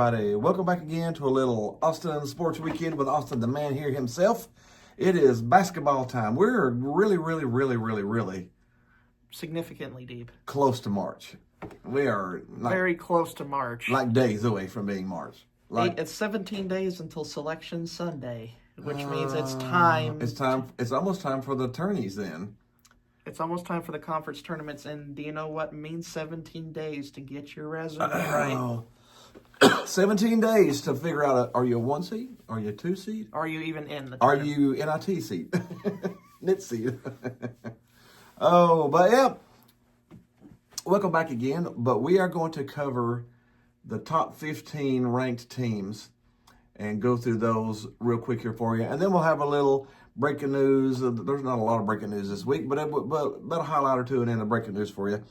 everybody. Welcome back again to a little Austin Sports Weekend with Austin the man here himself. It is basketball time. We're really Significantly deep. close to March. We are Very close to March. like days away from being March. It's 17 days until Selection Sunday, which means it's time. It's almost time for the tourneys then. It's almost time for the conference tournaments, and do you know what means 17 days to get your resume right? 17 days to figure out, are you a 1 seed? Are you a 2 seed? Are you even in the Are tournament? you NIT seed? NIT seed. But yeah. Welcome back again. But we are going to cover the top 15 ranked teams and go through those real quick here for you. And then we'll have a little breaking news. There's not a lot of breaking news this week, but a highlight or two and then the breaking news for you.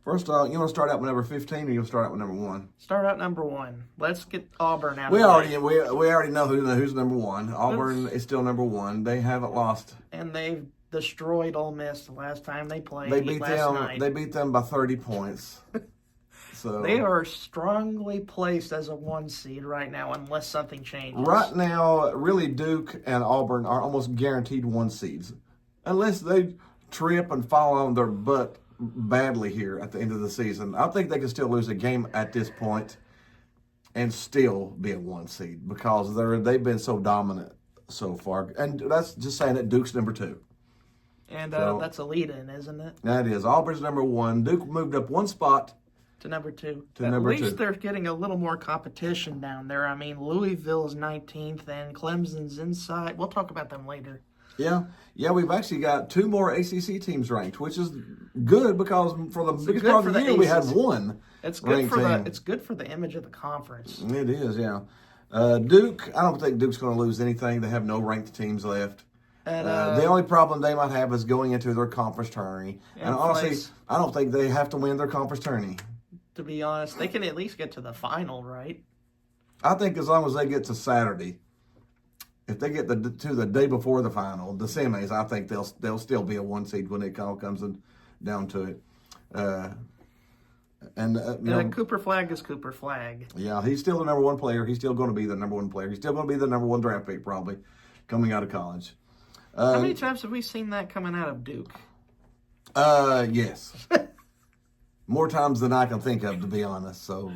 First, you want to start out with number 15 or you want to start out with number 1? Start out number 1. Let's get Auburn out We of the already way. we already know who's number 1. Auburn is still number 1. They haven't lost. And they've destroyed Ole Miss the last time they played They beat last them. night. They beat them by 30 points. So They are strongly placed as a 1 seed right now unless something changes. right now, really, Duke and Auburn are almost guaranteed 1 seeds, unless they trip and fall on their butt badly here at the end of the season. I think they can still lose a game at this point and still be a 1 seed because they've been so dominant so far. And that's just saying that Duke's number 2. And So- that's a lead-in, isn't it? That is Auburn's number 1. Duke moved up 1 spot. To number 2. To At number least 2. they're getting a little more competition down there. I mean, Louisville's 19th and Clemson's inside. We'll talk about them later. Yeah, we've actually got 2 more ACC teams ranked, which is good because for the biggest good part for of the the year we had ACC. 1 It's good ranked for team. it's good for the image of the conference. It is, yeah. Duke, I don't think Duke's going to lose anything. They have no ranked teams left. And The only problem they might have is going into their conference tourney. And And honestly, place. I don't think they have to win their conference tourney. to be honest, they can at least get to the final, right? I think as long as they get to Saturday, if they get to the day before the final, the semis, I think they'll still be a 1 seed when it all comes down to it. Cooper Flag is Cooper Flag. Yeah, he's still the number 1 player. He's still going to be the number 1 player. He's still going to be the number 1 draft pick probably coming out of college. How many times have we seen that coming out of Duke? Yes. More times than I can think of, to be honest. So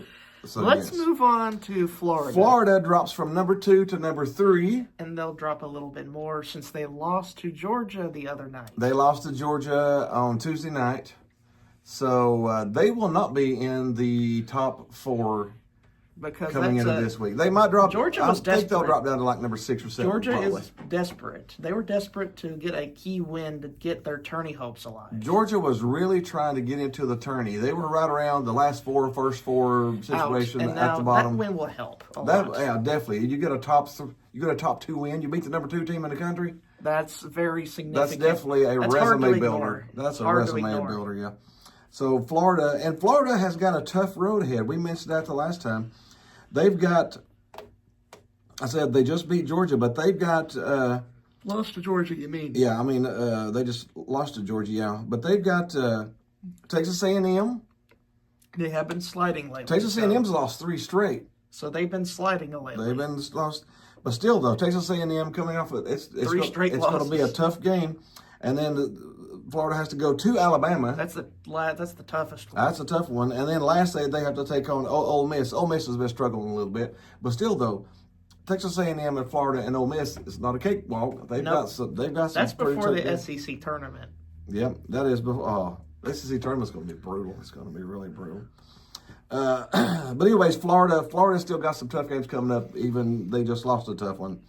Let's yes. move on to Florida. Florida drops from number 2 to number 3. And they'll drop a little bit more since they lost to Georgia the other night. They lost to Georgia on Tuesday night. So they will not be in the top 4 Because coming that's into this week. They might drop. Georgia I was think they'll desperate. drop down to like number 6 or 7. Georgia probably. is desperate. They were desperate to get a key win to get their tourney hopes alive. Georgia was really trying to get into the tourney. They were right around the last first 4 situation and at now the bottom. that win will help a lot. Yeah, definitely. You get a top 2 win. You beat the number 2 team in the country. That's very That's significant. definitely a That's hard to resume ignore. builder. That's a Hard to resume ignore. builder. Yeah. So Florida has got a tough road ahead. We mentioned that the last time. They've got. I said they just beat Georgia, but they've got. Lost to Georgia, you mean? Yeah, I mean they just lost to Georgia. Yeah, but they've got Texas A&M. They have been sliding lately. Texas A&M's lost 3 straight. So they've been sliding lately. They've been lost, but still though, Texas A&M coming off it's 3 straight It's going to be a losses. tough game, and then Florida has to go to Alabama. That's the toughest one. That's a tough one. And then lastly, they have to take on Ole Miss. Ole Miss has been struggling a little bit, but still though, Texas A&M and Florida and Ole Miss is not a cakewalk. They've got some. That's pretty before tough the games. SEC tournament. Yep, that is before. The SEC tournament's going to be brutal. It's going to be really brutal. But anyways, Florida still got some tough games coming up. Even they just lost a tough one.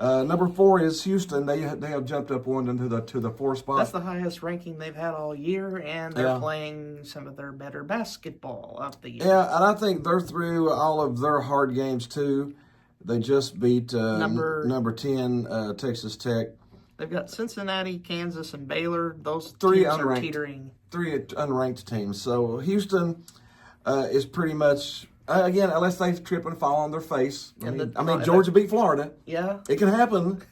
Number 4 is Houston. They have jumped up 1 into the 4 spot. That's the highest ranking they've had all year, and they're Yeah. playing some of their better basketball of the year. Yeah, and I think they're through all of their hard games too. They just beat number 10 Texas Tech. They've got Cincinnati, Kansas, and Baylor. Those 3 teams are unranked. teetering. 3 unranked teams. So Houston is pretty much again, unless they trip and fall on their face. I mean, Georgia beat Florida. Yeah. It can happen.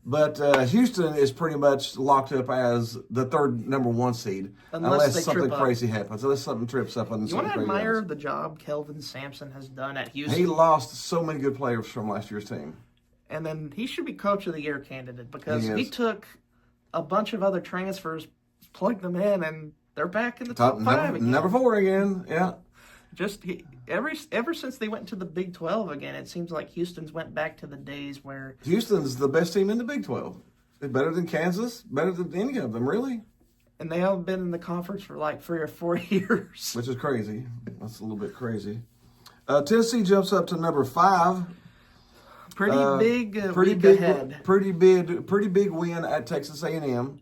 But Houston is pretty much locked up as the third number 1 seed, Unless they something trip up. crazy happens. Unless something trips up and You want something to crazy admire happens. the job Kelvin Sampson has done at Houston. He lost so many good players from last year's team. And then he should be Coach of the Year candidate because He he is. took a bunch of other transfers, plugged them in, and they're back in the top five again. Number 4 again. Yeah. Ever since they went to the Big 12 again, it seems like Houston's went back to the days where Houston's the best team in the Big 12. They're better than Kansas, better than any of them, really, and they haven't been in the conference for like 3 or 4 years. which is crazy. That's a little bit crazy. Tennessee jumps up to number 5. Pretty big Pretty week big, ahead. pretty big win at Texas A&M.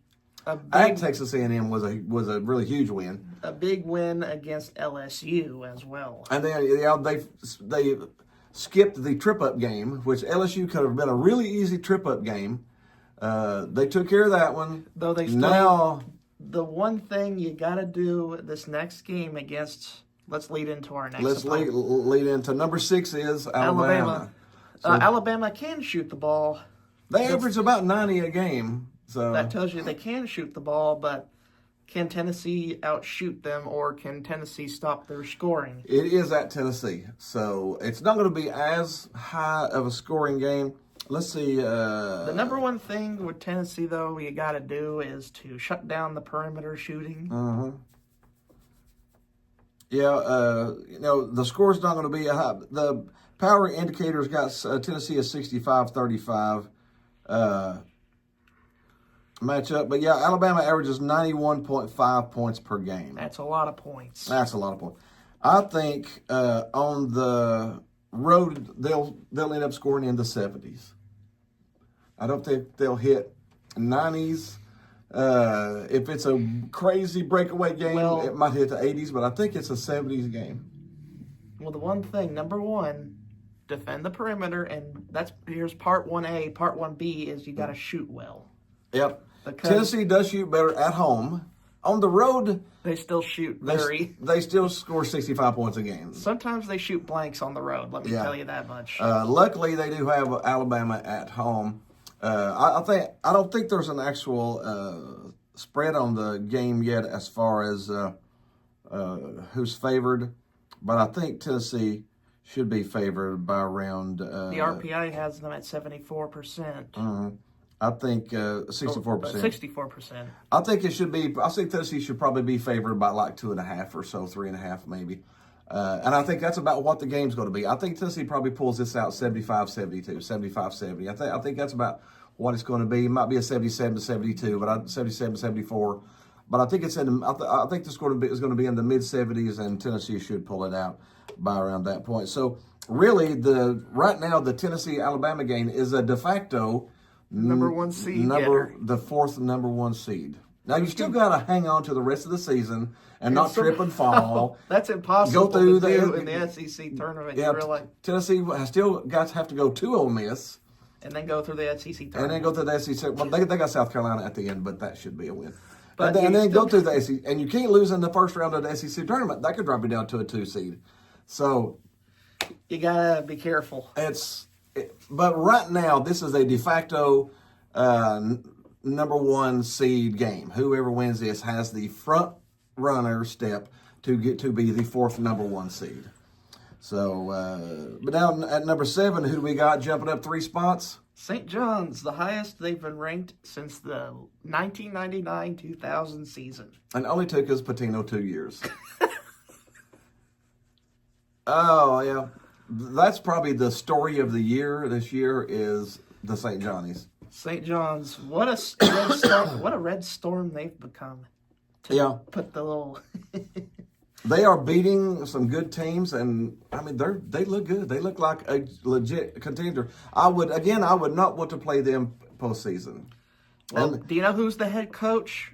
At Texas A&M was a really huge win. A big win against LSU as well. And then they skipped the trip-up game, which LSU could have been a really easy trip-up game. They took care of that one. Though they still, Now, the one thing you got to do this next game against, let's lead into our next let's opponent. lead into number 6 is Alabama. Alabama can shoot the ball. They average about 90 a game. So That tells you they can shoot the ball, but can Tennessee outshoot them, or can Tennessee stop their scoring? it is at Tennessee. So it's not going to be as high of a scoring game. Let's see. The number one thing with Tennessee, though, you got to do is to shut down the perimeter shooting. Yeah, the score's not going to be high. The power indicators got Tennessee at 65-35 matchup. But, yeah, Alabama averages 91.5 points per game. That's a lot of points. That's a lot of points. I think on the road, they'll end up scoring in the 70s. I don't think they'll hit 90s. If it's a crazy breakaway game, Well- it might hit the 80s, but I think it's a 70s game. Well, the one thing, number one, defend the perimeter, and here's part 1A. Part 1B is you got to shoot well. Yep. Because- Tennessee does shoot better at home. On the road, They still shoot they still score 65 points a game. Sometimes they shoot blanks on the road. Let me Yeah. tell you that much. Luckily, they do have Alabama at home. I don't think there's an actual spread on the game yet as far as who's favored, but I think Tennessee should be favored by around. The RPI has them at 74%. I think 64%. 64%. I think it should be. I think Tennessee should probably be favored by like 2.5 or so, 3.5 maybe. And I think that's about what the game's going to be. I think Tennessee probably pulls this out 75-72, 75-70. I think that's about what it's going to be. It might be a 77-72, but 77-74. But I think it's in. I think this is going to be in the mid 70s, and Tennessee should pull it out by around that point. So really, right now the Tennessee Alabama game is a de facto Number one seed getter. the fourth number 1 seed. Now you still got to hang on to the rest of the season and not trip and fall. That's impossible Go through to do the- in the SEC tournament. Yeah, You realize, Tennessee has still have to go to Ole Miss and then go through the SEC and tournament. then go to the SEC. Well, they got South Carolina at the end, but that should be a win. But And you then go still- through the SEC, and you can't lose in the first round of the SEC tournament. That could drop you down to a 2 seed. So You gotta be careful. but right now this is a de facto number 1 seed game. Whoever wins this has the front runner step to get to be the fourth number 1 seed. So, but now at number 7, who do we got jumping up 3 spots? St. John's, the highest they've been ranked since the 1999-2000 season. And it only took us Patino 2 years. Oh yeah, that's probably the story of the year. This year is the St. Johnnies. St. John's, what a red storm! What a red storm they've become. To Yeah. put the little. They are beating some good teams, and I mean they look good. They look like a legit contender. I would not want to play them postseason. Well, And do you know who's the head coach?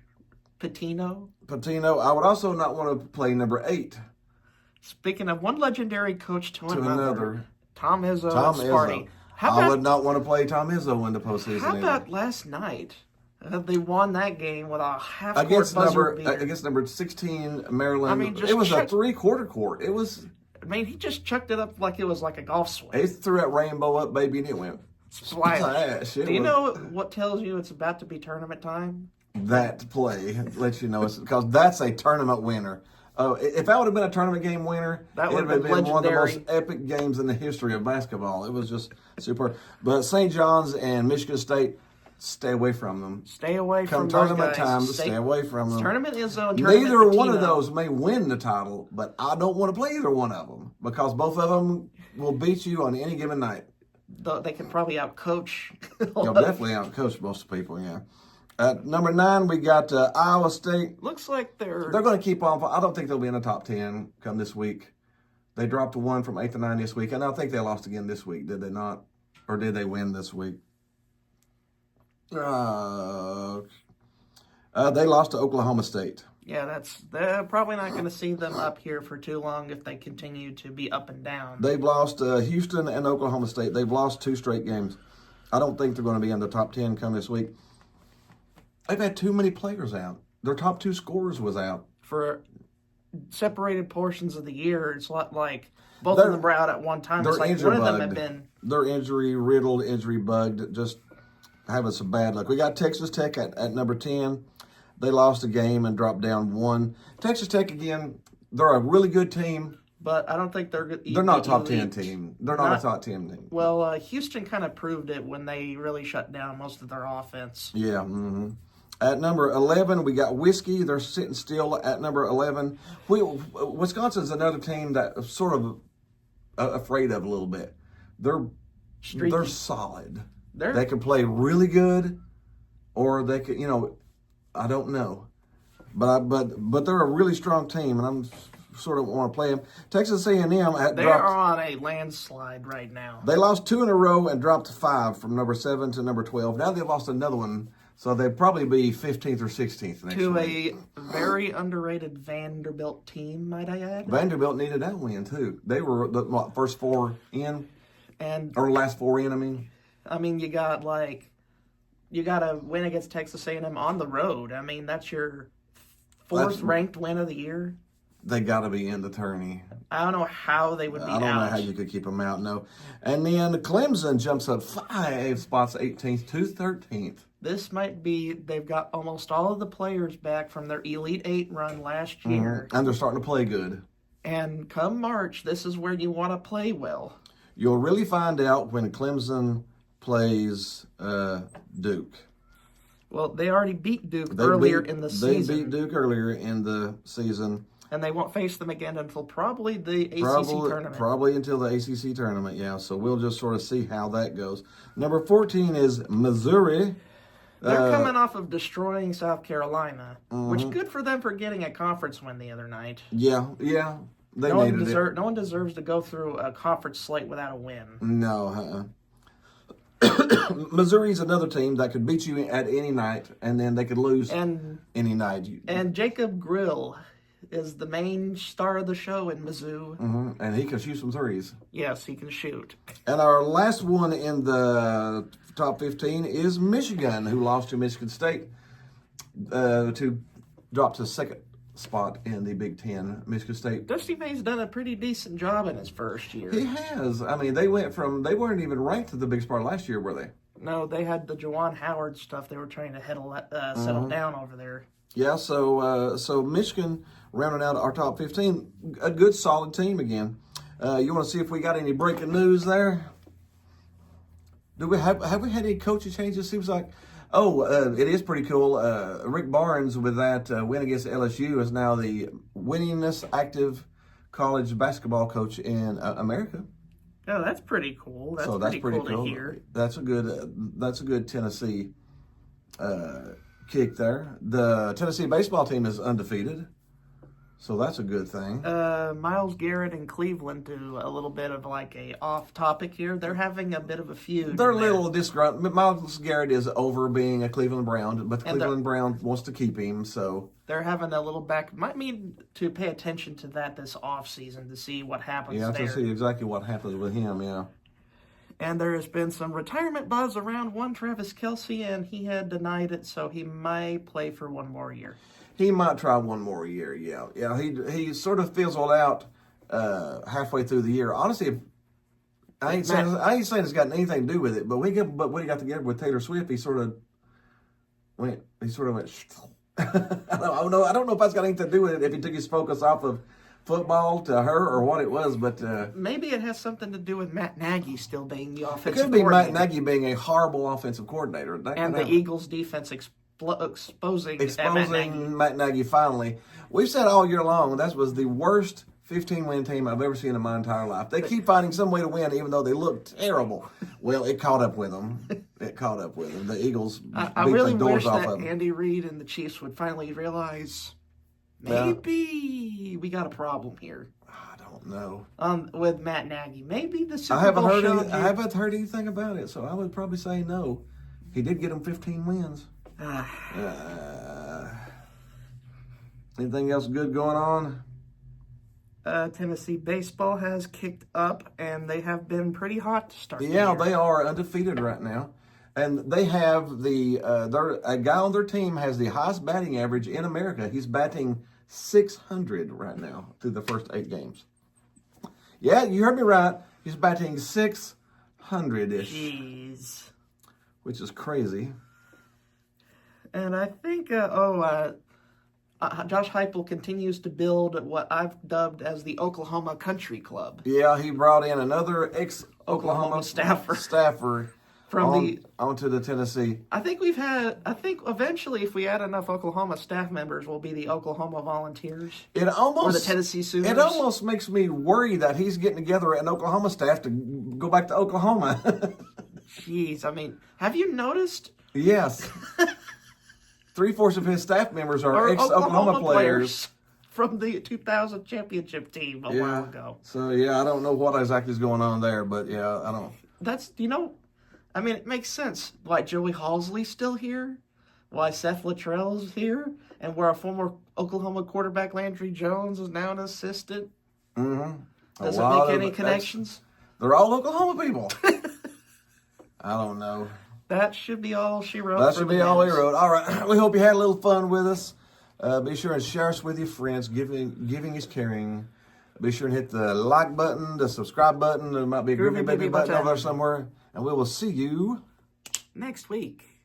Patino. Patino, I would also not want to play number 8 Speaking of one legendary coach to to another. Tom Izzo Tom and Sparty. Izzo. How I about, would not want to play Tom Izzo in the postseason. how either. about last night? They won that game with a half-court against buzzer beater. number 16 Maryland? I mean, just it was a check- 3/4 court. It was. I mean, he just chucked it up like it was like a golf swing. He threw that rainbow up, baby, and it went. Splash. It Do you was- know what tells you it's about to be tournament time? That play lets you know it's because that's a tournament winner. If that would have been a tournament game winner, That it would would have have been been one of the most legendary. epic games in the history of basketball. It was just super. But St. John's and Michigan State, stay away from them. Stay away Come from those tournament guys. time, stay away from them. Tournament is zone. Tournament Neither one of Patino. those may win the title, but I don't want to play either one of them because both of them will beat you on any given night. They can probably outcoach. They'll definitely outcoach most people, yeah. At number 9, we got Iowa State. Looks like They're going to keep on. I don't think they'll be in the top 10 come this week. They dropped to 1 from 8 to 9 this week, and I think they lost again this week. Did they not? Or did they win this week? They lost to Oklahoma State. Yeah, they're probably not going to see them up here for too long if they continue to be up and down. They've lost Houston and Oklahoma State. They've lost 2 straight games. I don't think they're going to be in the top 10 come this week. They've had too many players out. Their top 2 scorers was out. For separated portions of the year, it's like both They're- of them were out at one time. they're It's like injury one of them have bugged. been. They're injury riddled, injury bugged, just having some bad luck. We got Texas Tech at number 10. They lost a game and dropped down 1. Texas Tech, again, they're a really good team. But I don't think they're good. They're not a top 10 elite. team. They're not a top 10 team. Well, Houston kind of proved it when they really shut down most of their offense. Yeah. Mm-hmm. At number 11, we got Whiskey. They're sitting still at number 11. Wisconsin's another team that I'm sort of afraid of a little bit. They're Streaky. solid. They're- They can play really good, or they could, I don't know. But they're a really strong team, and I'm sort of want to play them. Texas A&M They dropped. are on a landslide right now. They lost 2 in a row and dropped to 5 from number 7 to number 12. Now they've lost another one, so they'll probably be 15th or 16th next To week. a very underrated Vanderbilt team, might I add. Vanderbilt needed that win too. They were the first 4 in, And or last 4 in. I mean, you got to win against Texas A&M on the road. I mean, that's your 4th ranked win of the year. they got to be in the tourney. I don't know how they would be I don't know out. how you could keep them out. No, and then Clemson jumps up 5 spots, 18th to 13th. This might be, they've got almost all of the players back from their Elite 8 run last year. And they're starting to play good. And come March, this is where you want to play well. You'll really find out when Clemson plays Duke. Well, they already beat Duke They earlier beat- in the They season. beat Duke earlier in the season. And they won't face them again until probably the ACC tournament. Probably until the ACC tournament, yeah. So we'll just sort of see how that goes. Number 14 is Missouri. They're coming off of destroying South Carolina, Mm-hmm. which good for them for getting a conference win the other night. Yeah. They needed it. No one deserves to go through a conference slate without a win. No. Missouri's another team that could beat you at any night, and then they could lose And any night. and Jacob Grill is the main star of the show in Mizzou. And he can shoot some threes. Yes, he can shoot. And our last one in the top 15 is Michigan, who lost to Michigan State to drop to second spot in the Big Ten. Michigan State. Dusty May's done a pretty decent job in his first year. He has. I mean, they weren't even ranked at the Big Spot last year, were they? No, they had the Juwan Howard stuff. They were trying to settle down over there. Yeah, so Michigan rounding out our top 15, a good solid team again. You want to see if we got any breaking news there? Do we have we had any coaching changes? Seems like, it is pretty cool. Rick Barnes with that win against LSU is now the winningest active college basketball coach in America. Oh, that's pretty cool. That's, So that's pretty cool cool. to hear. That's a good Tennessee kick there. The Tennessee baseball team is undefeated, so that's a good thing. Miles Garrett and Cleveland do a little bit of like a off topic here. They're having a bit of a feud. They're a in there. little disgruntled. Miles Garrett is over being a Cleveland Brown, but the And Cleveland Brown wants to keep him. So They're having a little back. Might need to pay attention to that this off season to see what happens yeah, there. to see exactly what happens with him. Yeah. And there has been some retirement buzz around one Travis Kelce, and he had denied it, so he might play for one more year. He might try one more year. Yeah. He sort of fizzled out halfway through the year. Honestly, I ain't saying it's got anything to do with it, but when he got together with Taylor Swift, he sort of went. I don't know if that's got anything to do with it. If he took his focus off of football to her or what it was, but maybe it has something to do with Matt Nagy still being the it offensive could be coordinator. Matt Nagy being a horrible offensive coordinator, And the Eagles' defense exposing Matt Nagy finally. We've said all year long that was the worst 15-win team I've ever seen in my entire life. They keep finding some way to win, even though they look terrible. Well, it caught up with them. The Eagles I beat really the doors wish off that of them. Andy Reid and the Chiefs would finally realize maybe we got a problem here. I don't know. With Matt Nagy, maybe the Super I haven't Bowl heard. showed I haven't heard anything about it, so I would probably say no. He did get them 15 wins. Anything else good going on? Tennessee baseball has kicked up, and they have been pretty hot to start. Yeah, the year. they are undefeated right now, and they have a guy on their team has the highest batting average in America. He's batting .600 right now through the first 8 games. Yeah, you heard me right. He's batting .600-ish, Jeez. which is crazy. And I think, Josh Heupel continues to build what I've dubbed as the Oklahoma Country Club. Yeah, he brought in another ex-Oklahoma staffer onto the Tennessee. I think eventually, if we add enough Oklahoma staff members, we'll be the Oklahoma Volunteers. Or the Tennessee Sooners. It almost makes me worry that he's getting together an Oklahoma staff to go back to Oklahoma. Jeez, I mean, have you noticed? Yes. 3/4 of his staff members are ex-Oklahoma players from the 2000 championship team a while ago. So, I don't know what exactly is going on there, but I don't. I mean, it makes sense why Joey Halsley's still here, why Seth Luttrell's here, and where our former Oklahoma quarterback Landry Jones is now an assistant. Mm-hmm. Does it make any connections? They're all Oklahoma people. I don't know. That should be all she wrote. That should be all we wrote. All right. We hope you had a little fun with us. Be sure and share us with your friends. Giving is caring. Be sure and hit the like button, the subscribe button. There might be a groovy baby button over there somewhere. And we will see you next week.